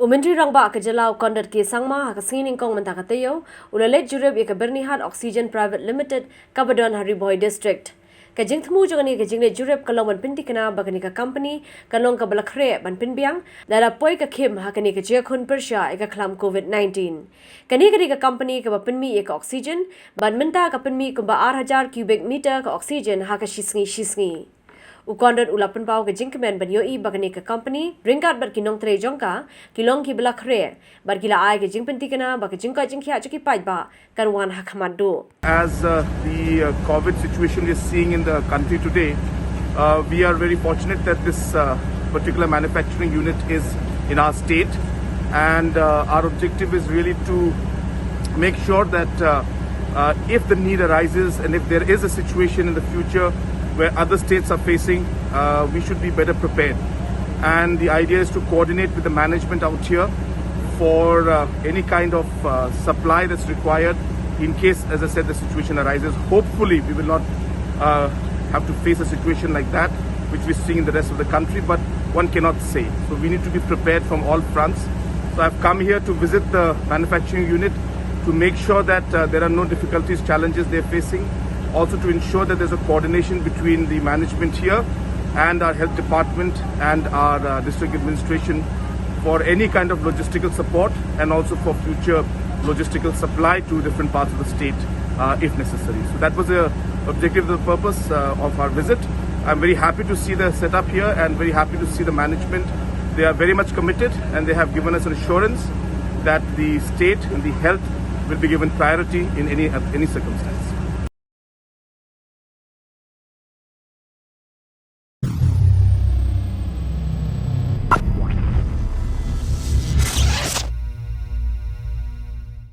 myntri rangbah jylla Conrad K Sangma Hakhmat nyngkong mynta taiew leit jurip Byrnihat Oxygen Pvt Ltd kaba Ribhoi district. Jingtmu jogani jingle jurip kalong ban pintikana bagani ka company kalong ka balakre ban pinbiang dara poi ka khim hakani ka jekhun persha eka khlam COVID-19. Kani ka company ka Pynmih ka oxygen ban mynta ka Pynmih ka 8,000 cubic meter ka oxygen haka sngi. Conrad ulapan pau ke Jingkhiah ban yoi bagani ka company ringkat bar kinong tre jongka kilong ki balakre bar gila ai ke jingpentikana ba ke Jingkhiah chuki ba kanwan Hakhmat do. As the COVID situation we are seeing in the country today, we are very fortunate that this particular manufacturing unit is in our state, and our objective is really to make sure that if the need arises and if there is a situation in the future where other states are facing, we should be better prepared. And the idea is to coordinate with the management out here for any kind of supply that's required in case, as I said, the situation arises. Hopefully, we will not have to face a situation like that, which we're seeing in the rest of the country, but one cannot say. So we need to be prepared from all fronts. So I've come here to visit the manufacturing unit to make sure that there are no difficulties, challenges they're facing. Also to ensure that there's a coordination between the management here and our health department and our district administration for any kind of logistical support and also for future logistical supply to different parts of the state if necessary. So that was the objective, the purpose of our visit. I'm very happy to see the setup here and very happy to see the management. They are very much committed and they have given us an assurance that the state and the health will be given priority in any circumstance.